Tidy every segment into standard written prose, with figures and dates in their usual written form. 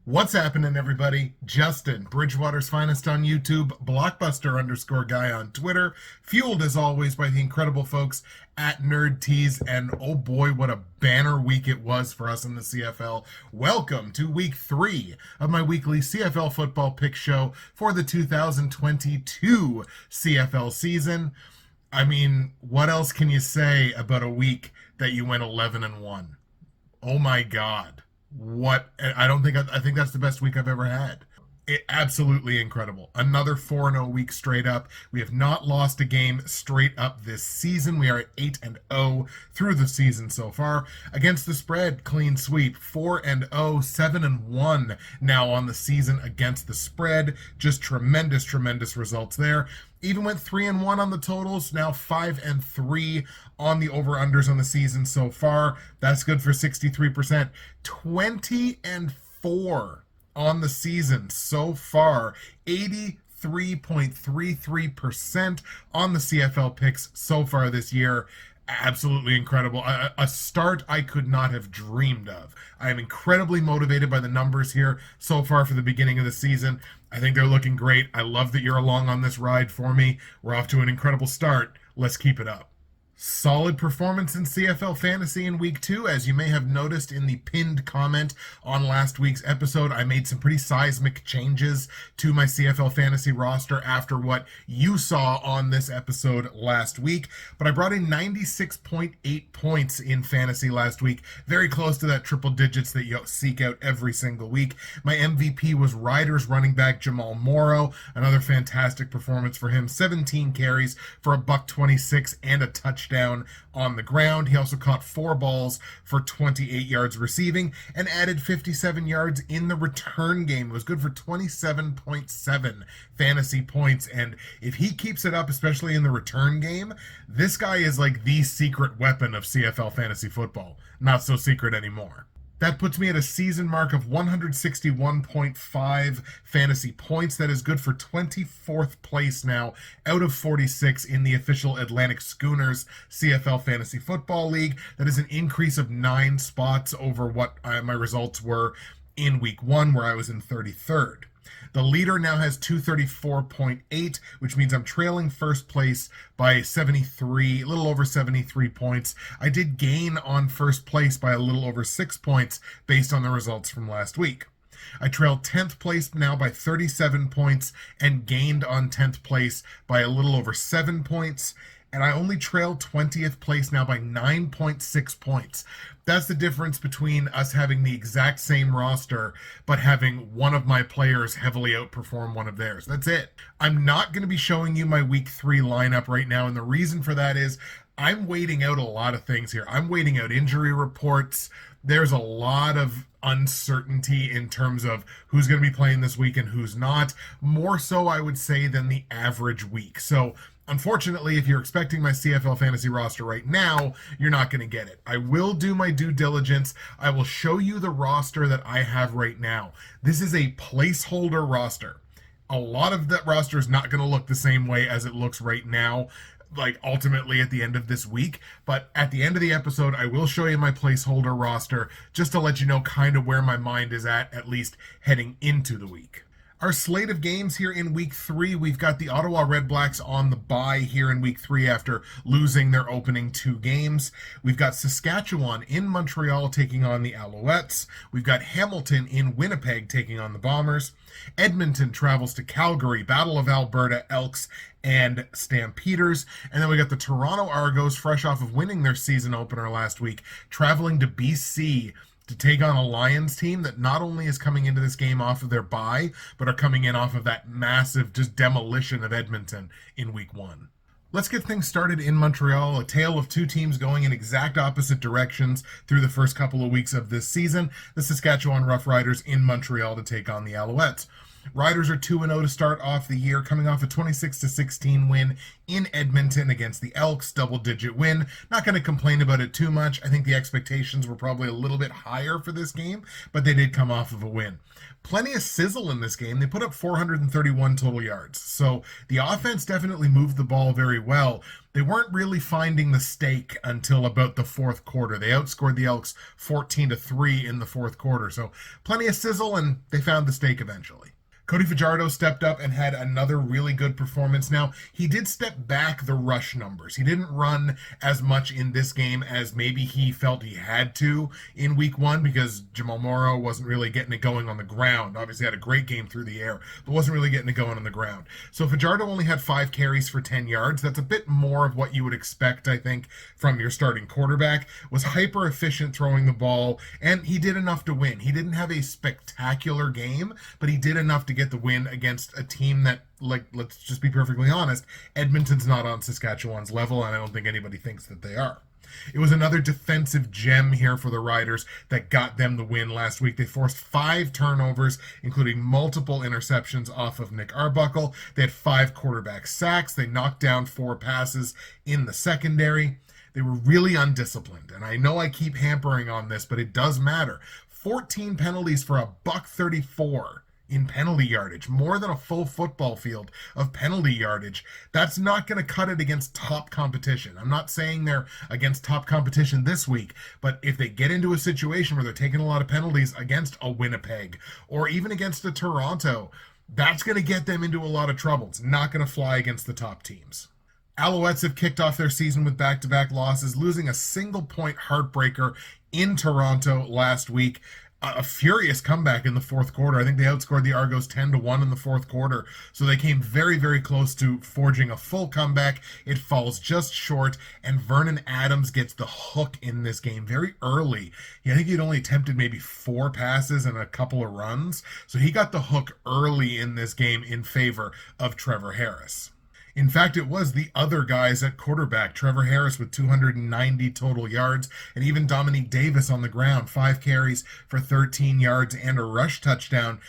What's happening, everybody? Justin, Bridgewater's finest on YouTube, Blockbuster_guy on Twitter, fueled as always by the incredible folks at Nerd Tees, and oh boy, what a banner week it was for us in the CFL. Welcome to week 3 of my weekly CFL football pick show for the 2022 CFL season. I mean, what else can you say about a week that you went 11-1? Oh my God. I think that's the best week I've ever had. Absolutely incredible. Another 4-0 week straight up. We have not lost a game straight up this season. We are at 8-0 through the season so far. Against the spread, clean sweep. 4-0, 7-1 now on the season against the spread. Just tremendous results there. Even went 3-1 on the totals, now 5-3 on the over-unders on the season so far. That's good for 63%. 20-4 on the season so far. 83.33% on the CFL picks so far this year. Absolutely incredible. A start I could not have dreamed of. I am incredibly motivated by the numbers here so far for the beginning of the season. I think they're looking great. I love that you're along on this ride for me. We're off to an incredible start. Let's keep it up. Solid performance in CFL Fantasy in week 2. As you may have noticed in the pinned comment on last week's episode, I made some pretty seismic changes to my CFL Fantasy roster after what you saw on this episode last week. But I brought in 96.8 points in fantasy last week, very close to that triple digits that you seek out every single week. My MVP was Riders running back Jamal Morrow. Another fantastic performance for him. 17 carries for $126 and a touchdown on the ground. He also caught 4 balls for 28 yards receiving and added 57 yards in the return game. It was good for 27.7 fantasy points, and if he keeps it up, especially in the return game, this guy is like the secret weapon of CFL fantasy football. Not so secret anymore. That puts me at a season mark of 161.5 fantasy points. That is good for 24th place now out of 46 in the official Atlantic Schooners CFL Fantasy Football League. That is an increase of 9 spots over what my results were in week 1, where I was in 33rd. The leader now has 234.8, which means I'm trailing first place by a little over 73 points. I did gain on first place by a little over 6 points based on the results from last week. I trailed 10th place now by 37 points and gained on 10th place by a little over 7 points. And I only trailed 20th place now by 9.6 points. That's the difference between us having the exact same roster, but having one of my players heavily outperform one of theirs. That's it. I'm not going to be showing you my week 3 lineup right now, and the reason for that is I'm waiting out a lot of things here. I'm waiting out injury reports. There's a lot of uncertainty in terms of who's going to be playing this week and who's not. More so, I would say, than the average week. So unfortunately, if you're expecting my CFL fantasy roster right now, you're not going to get it. I will do my due diligence. I will show you the roster that I have right now. This is a placeholder roster. A lot of that roster is not going to look the same way as it looks right now, like ultimately at the end of this week. But at the end of the episode, I will show you my placeholder roster just to let you know kind of where my mind is at least heading into the week. Our slate of games here in week 3, we've got the Ottawa REDBLACKS on the bye here in week 3 after losing their opening 2 games. We've got Saskatchewan in Montreal taking on the Alouettes. We've got Hamilton in Winnipeg taking on the Bombers. Edmonton travels to Calgary, Battle of Alberta, Elks and Stampeders. And then we got the Toronto Argos, fresh off of winning their season opener last week, traveling to BC to take on a Lions team that not only is coming into this game off of their bye, but are coming in off of that massive just demolition of Edmonton in week 1. Let's get things started in Montreal, a tale of 2 teams going in exact opposite directions through the first couple of weeks of this season. The Saskatchewan Roughriders in Montreal to take on the Alouettes. Riders are 2-0 to start off the year, coming off a 26-16 win in Edmonton against the Elks, double-digit win. Not going to complain about it too much. I think the expectations were probably a little bit higher for this game, but they did come off of a win. Plenty of sizzle in this game. They put up 431 total yards. So the offense definitely moved the ball very well. they weren't really finding the steak until about the fourth quarter. They outscored the Elks 14-3 in the fourth quarter. So plenty of sizzle, and they found the steak eventually. Cody Fajardo stepped up and had another really good performance. Now, he did step back the rush numbers. He didn't run as much in this game as maybe he felt he had to in week one because Jamal Morrow wasn't really getting it going on the ground. Obviously had a great game through the air, but wasn't really getting it going on the ground. So Fajardo only had 5 carries for 10 yards. That's a bit more of what you would expect, I think, from your starting quarterback. Was hyper efficient throwing the ball, and he did enough to win. He didn't have a spectacular game, but he did enough to get the win against a team that, like, let's just be perfectly honest, Edmonton's not on Saskatchewan's level, and I don't think anybody thinks that they are. It was another defensive gem here for the Riders that got them the win last week. They forced 5 turnovers, including multiple interceptions off of Nick Arbuckle. They had 5 quarterback sacks. They knocked down 4 passes in the secondary. They were really undisciplined, and I know I keep hampering on this, but it does matter. 14 penalties for $134 in penalty yardage, more than a full football field of penalty yardage. That's not going to cut it against top competition. I'm not saying they're against top competition this week, but if they get into a situation where they're taking a lot of penalties against a Winnipeg or even against a Toronto, that's going to get them into a lot of trouble. It's not going to fly against the top teams. Alouettes have kicked off their season with back-to-back losses, losing a single-point heartbreaker in Toronto last week. A furious comeback in the fourth quarter. I think they outscored the Argos 10-1 in the fourth quarter. So they came very, very close to forging a full comeback. It falls just short, and Vernon Adams gets the hook in this game very early. I think he'd only attempted maybe 4 passes and a couple of runs. So he got the hook early in this game in favor of Trevor Harris. In fact, it was the other guys at quarterback, Trevor Harris with 290 total yards, and even Dominique Davis on the ground, 5 carries for 13 yards and a rush touchdown,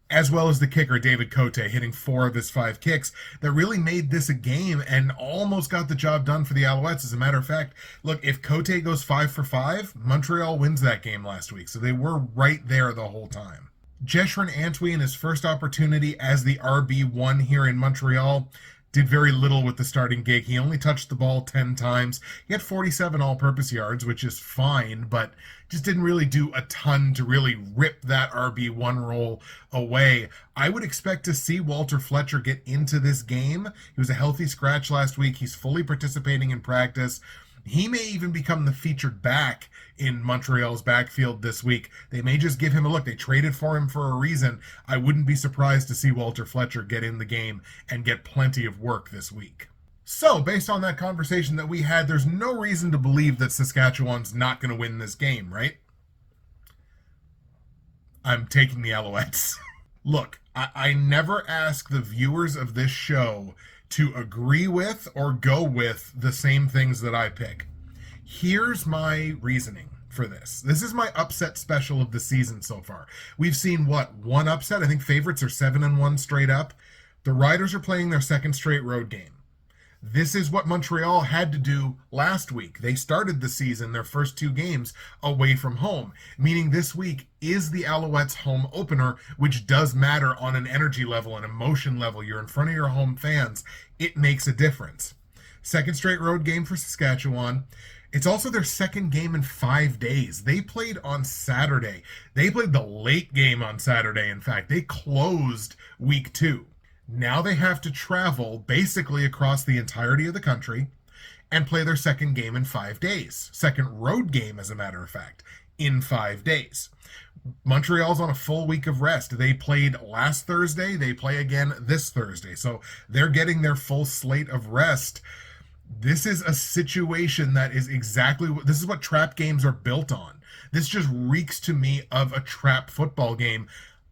as well as the kicker, David Cote, hitting 4 of his 5 kicks that really made this a game and almost got the job done for the Alouettes. As a matter of fact, look, if Cote goes 5 for 5, Montreal wins that game last week, so they were right there the whole time. Jeshurun Antwi, in his first opportunity as the RB1 here in Montreal, did very little with the starting gig. He only touched the ball 10 times. He had 47 all-purpose yards, which is fine, but just didn't really do a ton to really rip that RB1 role away. I would expect to see Walter Fletcher get into this game. He was a healthy scratch last week. He's fully participating in practice. He may even become the featured back in Montreal's backfield this week. They may just give him a look. They traded for him for a reason. I wouldn't be surprised to see Walter Fletcher get in the game and get plenty of work this week. So, based on that conversation that we had, there's no reason to believe that Saskatchewan's not going to win this game, right? I'm taking the Alouettes. Look, I never ask the viewers of this show to agree with or go with the same things that I pick. Here's my reasoning for this. This is my upset special of the season so far. We've seen, one upset? I think favorites are 7-1 straight up. The Riders are playing their second straight road game. This is what Montreal had to do last week. They started the season, their first 2 games, away from home, meaning this week is the Alouettes' home opener, which does matter on an energy level, an emotion level. You're in front of your home fans. It makes a difference. Second straight road game for Saskatchewan. It's also their second game in 5 days. They played on Saturday. They played the late game on Saturday, in fact. They closed week 2. Now they have to travel basically across the entirety of the country and play their second game in 5 days. Second road game, as a matter of fact, in 5 days. Montreal's on a full week of rest. They played last Thursday. They play again this Thursday. So they're getting their full slate of rest. This is a situation that is exactly what, this is what trap games are built on. This just reeks to me of a trap football game.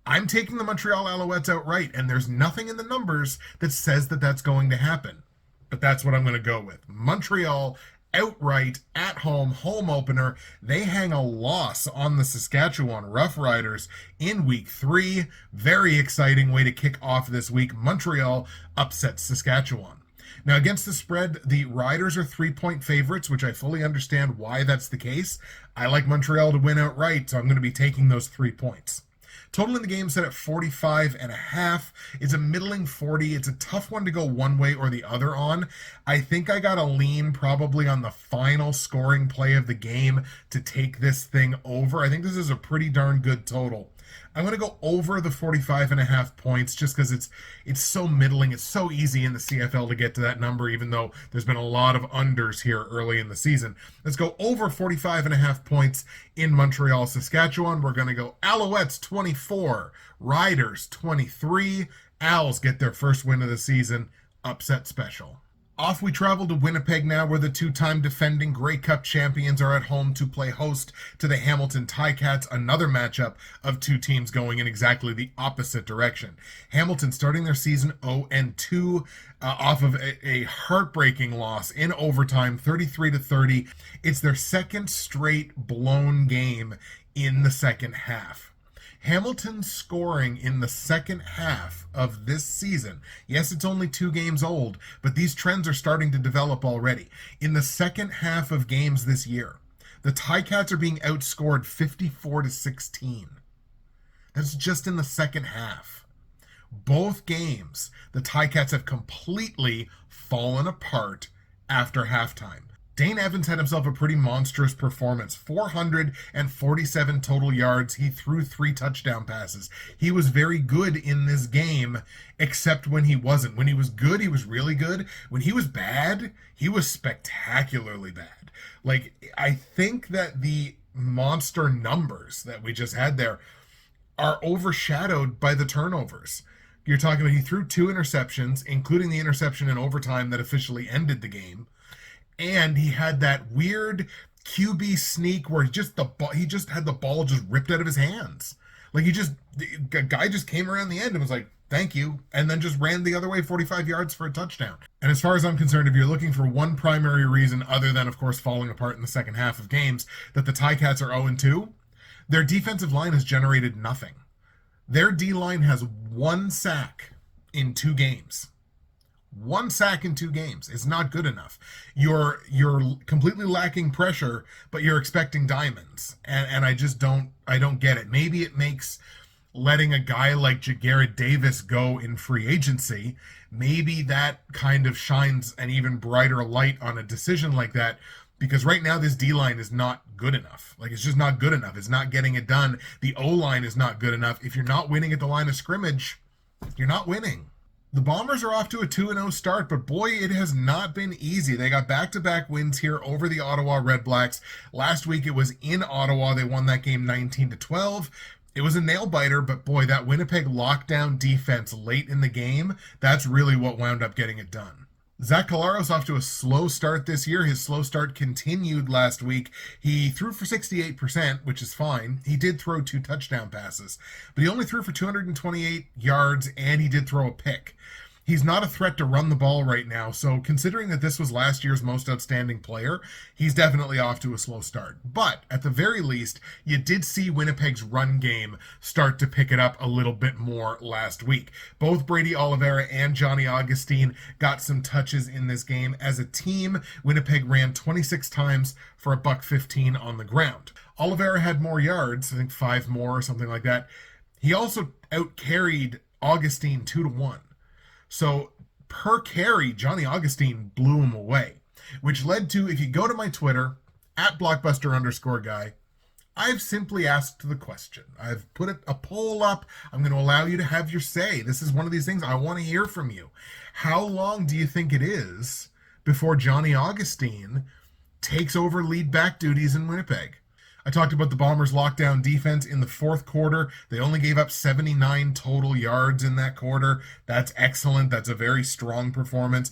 I'm taking the Montreal Alouettes outright, and there's nothing in the numbers that says that that's going to happen. But that's what I'm going to go with. Montreal outright, at home opener. They hang a loss on the Saskatchewan Roughriders in week 3. Very exciting way to kick off this week. Montreal upsets Saskatchewan. Now, against the spread, the Riders are 3-point favorites, which I fully understand why that's the case. I like Montreal to win outright, so I'm going to be taking those 3 points. Total in the game set at 45.5. It's a middling 40. It's a tough one to go one way or the other on. I think I got to lean probably on the final scoring play of the game to take this thing over. I think this is a pretty darn good total. I'm going to go over the 45.5 points just because it's so middling. It's so easy in the CFL to get to that number, even though there's been a lot of unders here early in the season. Let's go over 45.5 points in Montreal, Saskatchewan. We're going to go Alouettes 24, Riders 23. Owls get their first win of the season. Upset special. Off we travel to Winnipeg now, where the two-time defending Grey Cup champions are at home to play host to the Hamilton Ticats, another matchup of two teams going in exactly the opposite direction. Hamilton starting their season 0-2 off of a heartbreaking loss in overtime, 33-30. It's their second straight blown game in the second half. Hamilton's scoring in the second half of this season, yes, it's only 2 games old, but these trends are starting to develop already. In the second half of games this year, the Ticats are being outscored 54-16. That's just in the second half. Both games, the Ticats have completely fallen apart after halftime. Dane Evans had himself a pretty monstrous performance. 447 total yards. He threw 3 touchdown passes. He was very good in this game, except when he wasn't. When he was good, he was really good. When he was bad, he was spectacularly bad. Like, I think that the monster numbers that we just had there are overshadowed by the turnovers. You're talking about he threw 2 interceptions, including the interception in overtime that officially ended the game. And he had that weird QB sneak where he just had the ball just ripped out of his hands. Like a guy just came around the end and was like, thank you, and then just ran the other way 45 yards for a touchdown. And as far as I'm concerned, if you're looking for one primary reason, other than, of course, falling apart in the second half of games, that the Ticats are 0-2, their defensive line has generated nothing. Their D-line has 1 sack in 2 games. 1 sack in 2 games is not good enough. You're completely lacking pressure, but you're expecting diamonds. And I just don't get it. Maybe it makes letting a guy like Jagarrett Davis go in free agency, maybe that kind of shines an even brighter light on a decision like that, because right now this D-line is not good enough. Like, it's just not good enough. It's not getting it done. The O-line is not good enough. If you're not winning at the line of scrimmage, you're not winning. The Bombers are off to a 2-0 start, but boy, it has not been easy. They got back-to-back wins here over the Ottawa REDBLACKS. Last week it was in Ottawa. They won that game 19-12. It was a nail-biter, but boy, that Winnipeg lockdown defense late in the game, that's really what wound up getting it done. Zach Collaros off to a slow start this year. His slow start continued last week. He threw for 68%, which is fine. He did throw 2 touchdown passes, but he only threw for 228 yards, and he did throw a pick. He's not a threat to run the ball right now, so considering that this was last year's most outstanding player, he's definitely off to a slow start. But at the very least, you did see Winnipeg's run game start to pick it up a little bit more last week. Both Brady Oliveira and Johnny Augustine got some touches in this game. As a team, Winnipeg ran 26 times for $115 on the ground. Oliveira had more yards, I think 5 more or something like that. He also out-carried Augustine 2-1. So per carry, Johnny Augustine blew him away, which led to, if you go to my Twitter, @blockbuster_guy, I've simply asked the question. I've put a poll up. I'm going to allow you to have your say. This is one of these things I want to hear from you. How long do you think it is before Johnny Augustine takes over lead back duties in Winnipeg? I talked about the Bombers' lockdown defense in the 4th quarter. They only gave up 79 total yards in that quarter. That's excellent. That's a very strong performance.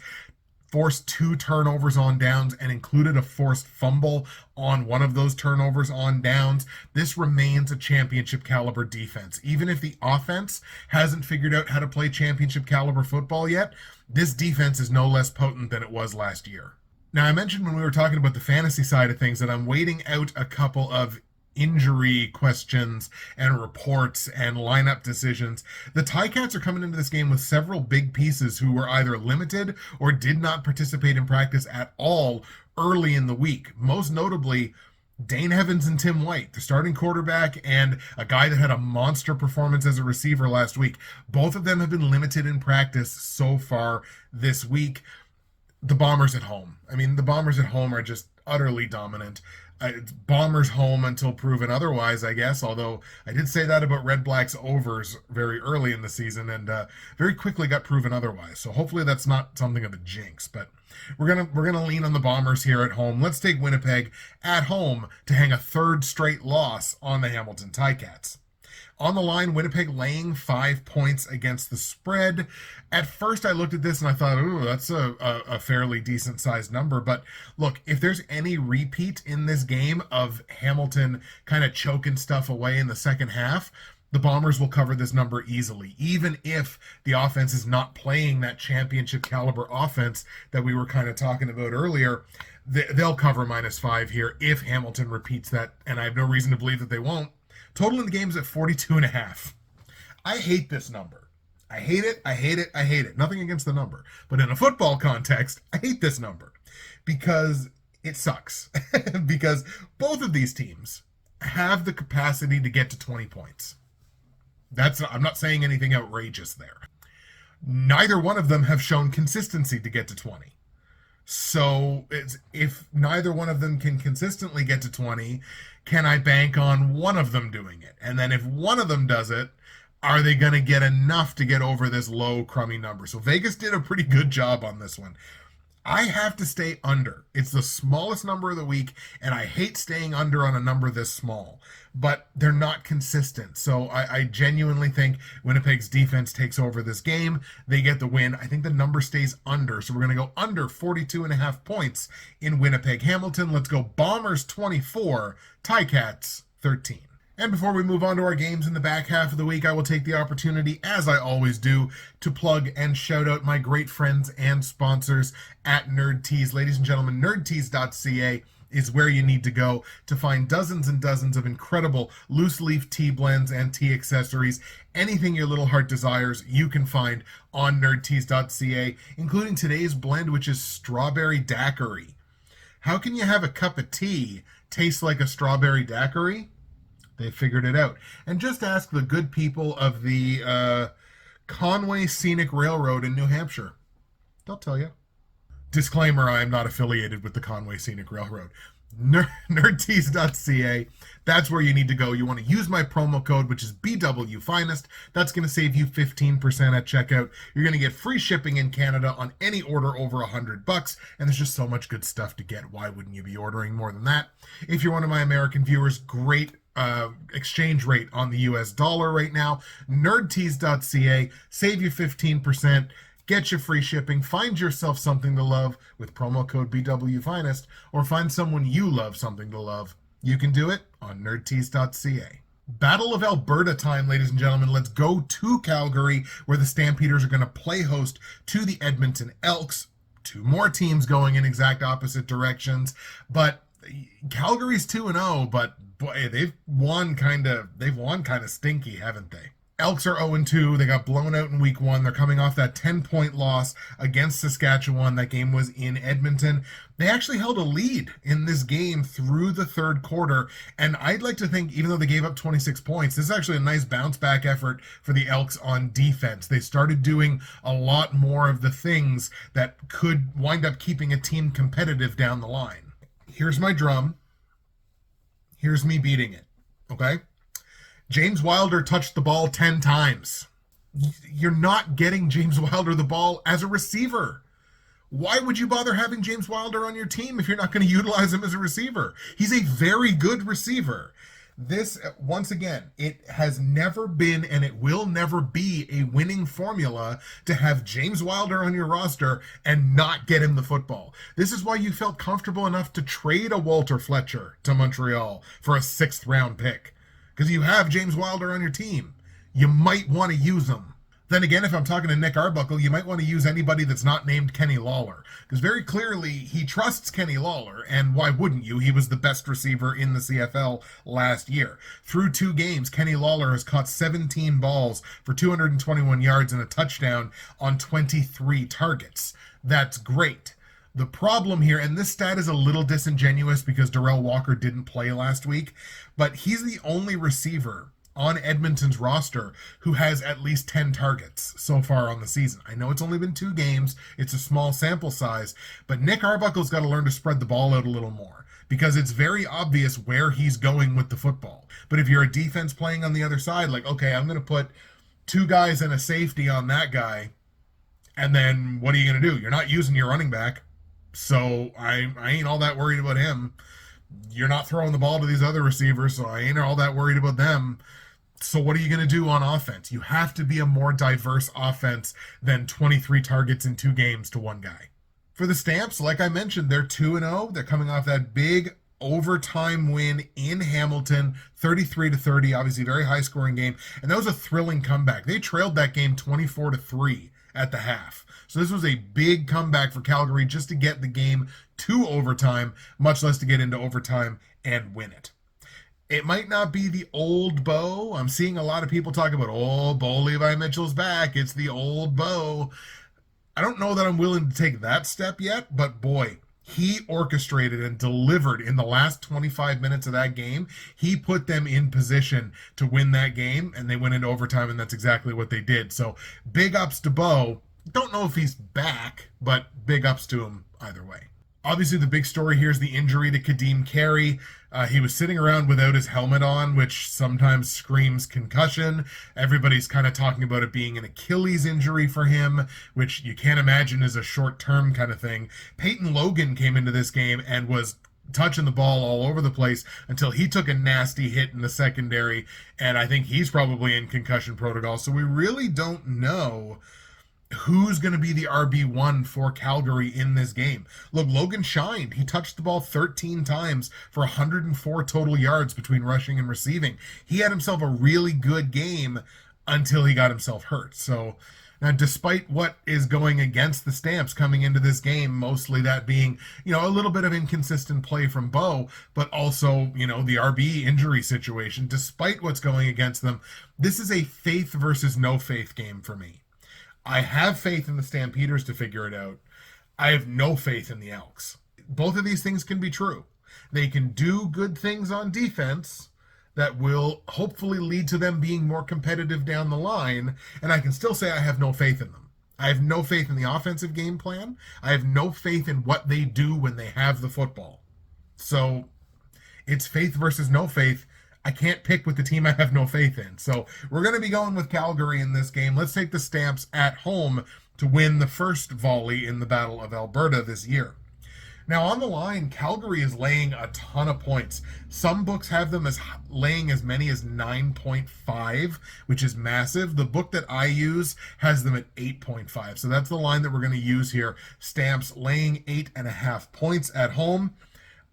Forced 2 turnovers on downs and included a forced fumble on one of those turnovers on downs. This remains a championship caliber defense. Even if the offense hasn't figured out how to play championship caliber football yet, this defense is no less potent than it was last year. Now, I mentioned when we were talking about the fantasy side of things that I'm waiting out a couple of injury questions and reports and lineup decisions. The Ticats are coming into this game with several big pieces who were either limited or did not participate in practice at all early in the week. Most notably, Dane Evans and Tim White, the starting quarterback, and a guy that had a monster performance as a receiver last week. Both of them have been limited in practice so far this week. The Bombers at home. I mean, the Bombers at home are just utterly dominant. Bombers home until proven otherwise, I guess, although I did say that about Red Blacks overs very early in the season and very quickly got proven otherwise. So hopefully that's not something of a jinx, but we're gonna lean on the Bombers here at home. Let's take Winnipeg at home to hang a third straight loss on the Hamilton Ticats. On the line, Winnipeg laying 5 points against the spread. At first, I looked at this and I thought, ooh, that's a fairly decent-sized number. But look, if there's any repeat in this game of Hamilton kind of choking stuff away in the second half, the Bombers will cover this number easily, even if the offense is not playing that championship caliber offense that we were kind of talking about earlier. They'll cover -5 here if Hamilton repeats that, and I have no reason to believe that they won't. Total in the game is at 42.5. I hate this number. I hate it. I hate it. I hate it. Nothing against the number. But in a football context, I hate this number because it sucks. Because both of these teams have the capacity to get to 20 points. I'm not saying anything outrageous there. Neither one of them have shown consistency to get to 20. So if neither one of them can consistently get to 20, can I bank on one of them doing it? And then if one of them does it, are they going to get enough to get over this low, crummy number? So Vegas did a pretty good job on this one. I have to stay under. It's the smallest number of the week, and I hate staying under on a number this small. But they're not consistent. So I genuinely think Winnipeg's defense takes over this game. They get the win. I think the number stays under. So we're going to go under 42.5 points in Winnipeg. Hamilton, let's go Bombers 24, Ticats 13. And before we move on to our games in the back half of the week, I will take the opportunity, as I always do, to plug and shout out my great friends and sponsors at Nerd Tees. Ladies and gentlemen, nerdtees.ca is where you need to go to find dozens and dozens of incredible loose leaf tea blends and tea accessories. Anything your little heart desires, you can find on nerdtees.ca, including today's blend, which is strawberry daiquiri. How can you have a cup of tea taste like a strawberry daiquiri? They figured it out. And just ask the good people of the Conway Scenic Railroad in New Hampshire. They'll tell you. Disclaimer, I am not affiliated with the Conway Scenic Railroad. Nerdtees.ca. That's where you need to go. You want to use my promo code, which is BWFinest. That's going to save you 15% at checkout. You're going to get free shipping in Canada on any order over $100, and there's just so much good stuff to get. Why wouldn't you be ordering more than that? If you're one of my American viewers, great exchange rate on the US dollar right now. Nerdtees.ca. Save you 15%. Get your free shipping. Find yourself something to love with promo code BWFinest, or find someone you love something to love. You can do it on nerdtees.ca. Battle of Alberta time, ladies and gentlemen. Let's go to Calgary, where the Stampeders are going to play host to the Edmonton Elks. Two more teams going in exact opposite directions, but Calgary's 2-0, but boy, they've won kind of stinky, haven't they? Elks are 0-2. They got blown out in week 1. They're coming off that 10-point loss against Saskatchewan. That game was in Edmonton. They actually held a lead in this game through the third quarter, and I'd like to think, even though they gave up 26 points, this is actually a nice bounce-back effort for the Elks on defense. They started doing a lot more of the things that could wind up keeping a team competitive down the line. Here's my drum. Here's me beating it, okay? James Wilder touched the ball 10 times. You're not getting James Wilder the ball as a receiver. Why would you bother having James Wilder on your team if you're not going to utilize him as a receiver? He's a very good receiver. This, once again, it has never been and it will never be a winning formula to have James Wilder on your roster and not get him the football. This is why you felt comfortable enough to trade a Walter Fletcher to Montreal for a 6th round pick. Because you have James Wilder on your team. You might want to use him. Then again, if I'm talking to Nick Arbuckle, you might want to use anybody that's not named Kenny Lawler. Because very clearly, he trusts Kenny Lawler, and why wouldn't you? He was the best receiver in the CFL last year. Through 2 games, Kenny Lawler has caught 17 balls for 221 yards and a touchdown on 23 targets. That's great. The problem here, and this stat is a little disingenuous because Darrell Walker didn't play last week, but he's the only receiver on Edmonton's roster who has at least 10 targets so far on the season. I know it's only been 2 games, it's a small sample size, but Nick Arbuckle's got to learn to spread the ball out a little more because it's very obvious where he's going with the football. But if you're a defense playing on the other side, like, okay, I'm going to put 2 guys and a safety on that guy, and then what are you going to do? You're not using your running back, so I ain't all that worried about him. You're not throwing the ball to these other receivers, so I ain't all that worried about them. So what are you going to do on offense? You have to be a more diverse offense than 23 targets in 2 games to 1 guy. For the Stamps, like I mentioned, they're 2-0. They're coming off that big overtime win in Hamilton, 33-30, obviously very high scoring game. And that was a thrilling comeback. They trailed that game 24-3 at the half. So this was a big comeback for Calgary just to get the game to overtime, much less to get into overtime and win it. It might not be the old Bo. I'm seeing a lot of people talk about, oh, Bo Levi Mitchell's back. It's the old Bo. I don't know that I'm willing to take that step yet, but boy, he orchestrated and delivered in the last 25 minutes of that game. He put them in position to win that game, and they went into overtime, and that's exactly what they did. So big ups to Bo. Don't know if he's back, but big ups to him either way. Obviously, the big story here is the injury to Kadeem Carey. He was sitting around without his helmet on, which sometimes screams concussion. Everybody's kind of talking about it being an Achilles injury for him, which you can't imagine is a short-term kind of thing. Peyton Logan came into this game and was touching the ball all over the place until he took a nasty hit in the secondary, and I think he's probably in concussion protocol. So we really don't know who's going to be the RB1 for Calgary in this game. Look, Logan shined. He touched the ball 13 times for 104 total yards between rushing and receiving. He had himself a really good game until he got himself hurt. So now, despite what is going against the Stamps coming into this game, mostly that being, a little bit of inconsistent play from Bo, but also, the RB injury situation, despite what's going against them, this is a faith versus no faith game for me. I have faith in the Stampeders to figure it out. I have no faith in the Elks. Both of these things can be true. They can do good things on defense that will hopefully lead to them being more competitive down the line, and I can still say I have no faith in them. I have no faith in the offensive game plan. I have no faith in what they do when they have the football. So it's faith versus no faith. I can't pick with the team I have no faith in. So we're going to be going with Calgary in this game. Let's take the Stamps at home to win the first volley in the Battle of Alberta this year. Now on the line, Calgary is laying a ton of points. Some books have them as laying as many as 9.5, which is massive. The book that I use has them at 8.5. So that's the line that we're going to use here. Stamps laying 8.5 points at home.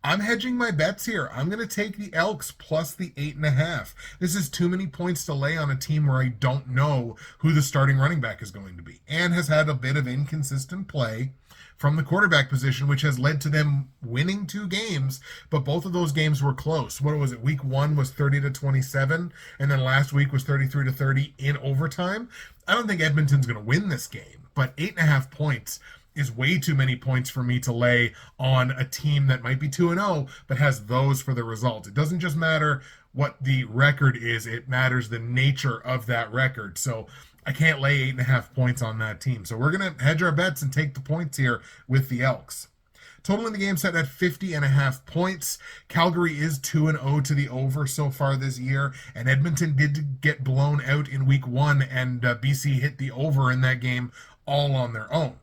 I'm hedging my bets here. I'm going to take the Elks plus the 8.5. This is too many points to lay on a team where I don't know who the starting running back is going to be, and has had a bit of inconsistent play from the quarterback position, which has led to them winning 2 games, but both of those games were close. What was it? Week 1 was 30-27, and then last week was 33-30 in overtime. I don't think Edmonton's going to win this game, but 8.5 points is way too many points for me to lay on a team that might be 2-0, but has those for the result. It doesn't just matter what the record is, it matters the nature of that record. So I can't lay 8.5 points on that team. So we're going to hedge our bets and take the points here with the Elks. Total in the game set at 50.5 points. Calgary is 2-0 to the over so far this year, and Edmonton did get blown out in week 1, and BC hit the over in that game all on their own.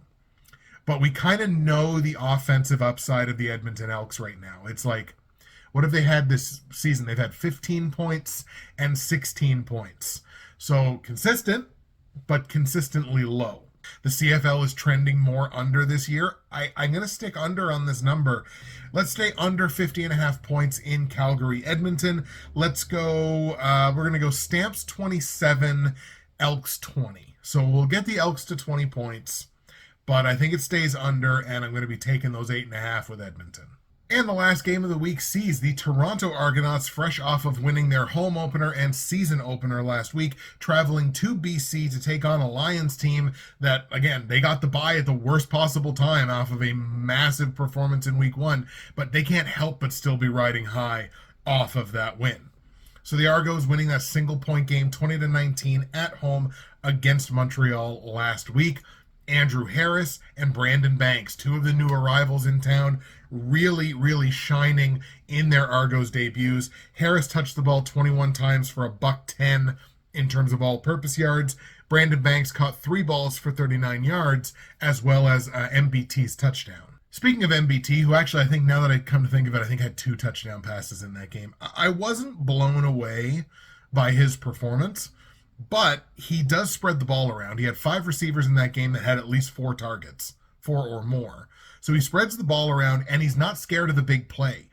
But we kind of know the offensive upside of the Edmonton Elks right now. It's like, what have they had this season? They've had 15 points and 16 points. So consistent, but consistently low. The CFL is trending more under this year. I'm going to stick under on this number. Let's stay under 50.5 points in Calgary, Edmonton. Let's go, we're going to go Stamps 27, Elks 20. So we'll get the Elks to 20 points. But I think it stays under, and I'm going to be taking those 8.5 with Edmonton. And the last game of the week sees the Toronto Argonauts, fresh off of winning their home opener and season opener last week, traveling to BC to take on a Lions team that, again, they got the bye at the worst possible time off of a massive performance in week one, but they can't help but still be riding high off of that win. So the Argos winning that single point game 20-19 at home against Montreal last week. Andrew Harris and Brandon Banks, two of the new arrivals in town, really shining in their Argos debuts. Harris touched the ball 21 times for $110 in terms of all-purpose yards. Brandon Banks caught 3 balls for 39 yards, as well as MBT's touchdown. Speaking of MBT, who actually, I think now that I come to think of it, I think had 2 touchdown passes in that game. I wasn't blown away by his performance, but he does spread the ball around. He had 5 receivers in that game that had at least 4 targets, 4 or more. So he spreads the ball around, and he's not scared of the big play.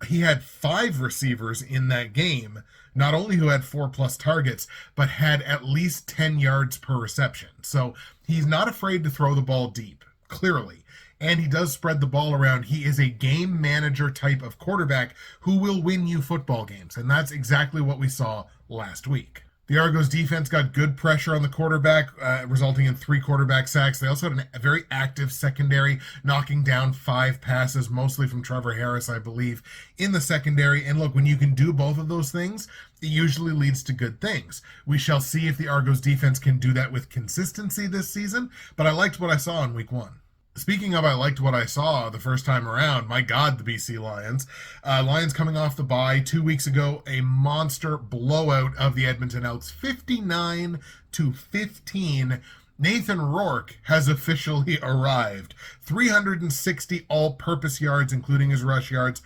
He had 5 receivers in that game, not only who had 4+ targets, but had at least 10 yards per reception. So he's not afraid to throw the ball deep, clearly. And he does spread the ball around. He is a game manager type of quarterback who will win you football games. And that's exactly what we saw last week. The Argos defense got good pressure on the quarterback, resulting in 3 quarterback sacks. They also had a very active secondary, knocking down 5 passes, mostly from Trevor Harris, I believe, in the secondary. And look, when you can do both of those things, it usually leads to good things. We shall see if the Argos defense can do that with consistency this season, but I liked what I saw in week 1. Speaking of, I liked what I saw the first time around. My God, the BC Lions. Lions coming off the bye 2 weeks ago, a monster blowout of the Edmonton Eskimos, 59-15. Nathan Rourke has officially arrived. 360 all-purpose yards, including his rush yards,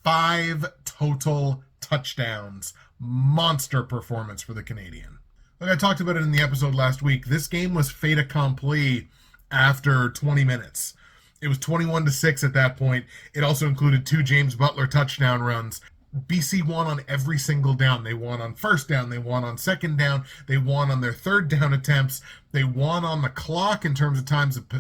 5 total touchdowns. Monster performance for the Canadian. Like I talked about it in the episode last week, this game was fait accompli after 20 minutes. It was 21-6 at that point. It also included 2 James Butler touchdown runs. BC won on every single down. They won on first down. They won on second down. They won on their third down attempts. They won on the clock in terms of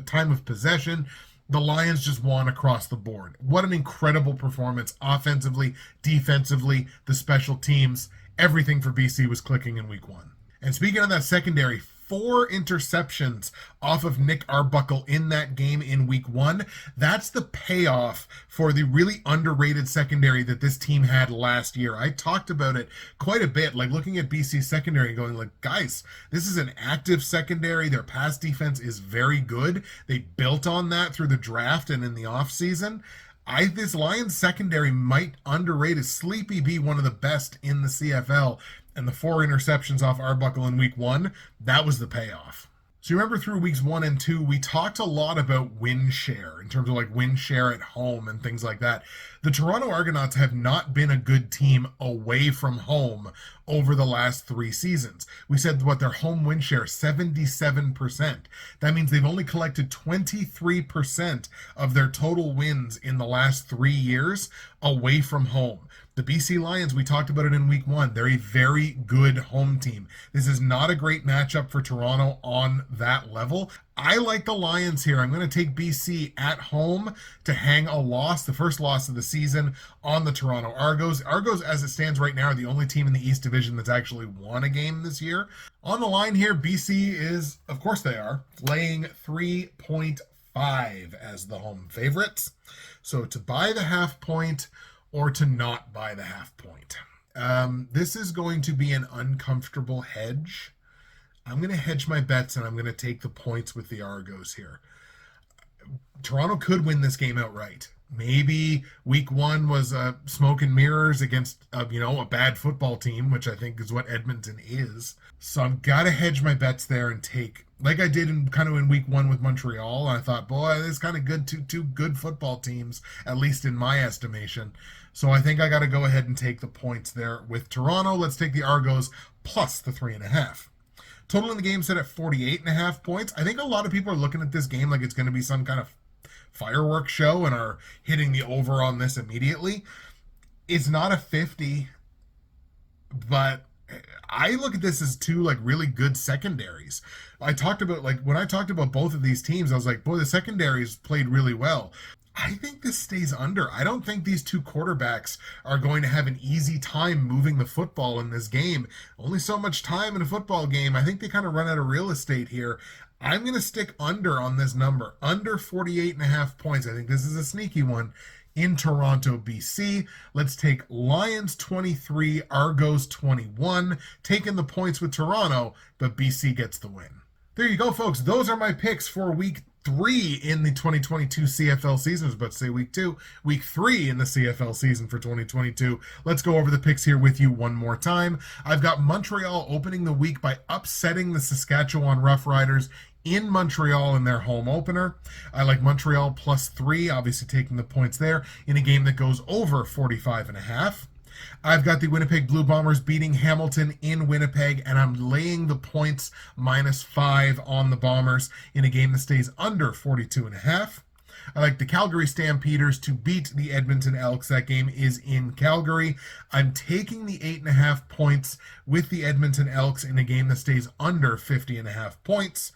time of possession. The Lions just won across the board. What an incredible performance offensively, defensively, the special teams. Everything for BC was clicking in week 1. And speaking of that secondary, 4 interceptions off of Nick Arbuckle in that game in week 1. That's the payoff for the really underrated secondary that this team had last year. I talked about it quite a bit, like looking at BC's secondary and going like, guys, this is an active secondary. Their pass defense is very good. They built on that through the draft and in the offseason. This Lions secondary might, underrated, sleepy, be one of the best in the CFL. And the 4 interceptions off Arbuckle in week 1, that was the payoff. So you remember through weeks 1 and 2, we talked a lot about win share in terms of like win share at home and things like that. The Toronto Argonauts have not been a good team away from home over the last 3 seasons. We said what their home win share, 77%. That means they've only collected 23% of their total wins in the last 3 years away from home. The BC Lions, we talked about it in week 1. They're a very good home team. This is not a great matchup for Toronto on that level. I like the Lions here. I'm going to take BC at home to hang a loss, the first loss of the season, on the Toronto Argos. Argos, as it stands right now, are the only team in the East Division that's actually won a game this year. On the line here, BC is, of course they are, laying 3.5 as the home favorites. So to buy the half point or to not buy the half point. This is going to be an uncomfortable hedge. I'm going to hedge my bets, and I'm going to take the points with the Argos here. Toronto could win this game outright. Maybe week 1 was smoke and mirrors against a bad football team, which I think is what Edmonton is. So I've got to hedge my bets there and take, like I did in week 1 with Montreal. I thought, boy, this is kind of good, two good football teams, at least in my estimation. So I think I got to go ahead and take the points there with Toronto. Let's take the Argos plus the 3.5. Total in the game set at 48.5 points. I think a lot of people are looking at this game like it's going to be some kind of fireworks show and are hitting the over on this immediately. It's not a 50, but I look at this as 2 really good secondaries. When I talked about both of these teams, I was like, boy, the secondaries played really well. I think this stays under. I don't think these two quarterbacks are going to have an easy time moving the football in this game. Only so much time in a football game. I think they kind of run out of real estate here. I'm going to stick under on this number, under 48 and a half points. I think this is a sneaky one in Toronto, BC. Let's take Lions 23, Argos 21, taking the points with Toronto, but BC gets the win. There you go, folks. Those are my picks for week 3 in the 2022 CFL season. I was about to say week 2. Week 3 in the CFL season for 2022. Let's go over the picks here with you one more time. I've got Montreal opening the week by upsetting the Saskatchewan Roughriders in Montreal in their home opener. I like Montreal +3, obviously taking the points there in a game that goes over 45.5. I've got the Winnipeg Blue Bombers beating Hamilton in Winnipeg, and I'm laying the points -5 on the Bombers in a game that stays under 42.5. I like the Calgary Stampeders to beat the Edmonton Elks. That game is in Calgary. I'm taking the 8.5 points with the Edmonton Elks in a game that stays under 50.5 points.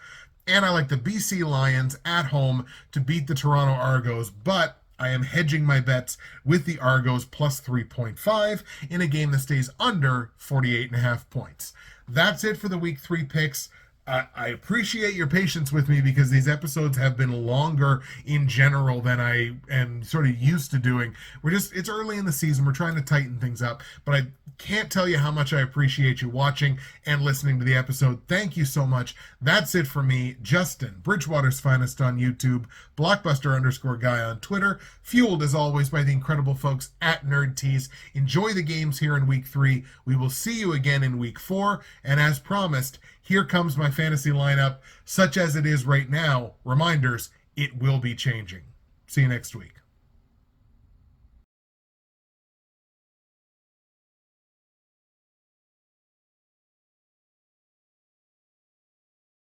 And I like the BC Lions at home to beat the Toronto Argos, but I am hedging my bets with the Argos +3.5 in a game that stays under 48.5 points. That's it for the week 3 picks. I appreciate your patience with me because these episodes have been longer in general than I am sort of used to doing. It's early in the season. We're trying to tighten things up, but I can't tell you how much I appreciate you watching and listening to the episode. Thank you so much. That's it for me, Justin, Bridgewater's Finest on YouTube, Blockbuster_guy on Twitter, fueled as always by the incredible folks at Nerd Tees. Enjoy the games here in week 3. We will see you again in week 4, and as promised, here comes my fantasy lineup, such as it is right now. Reminders, it will be changing. See you next week.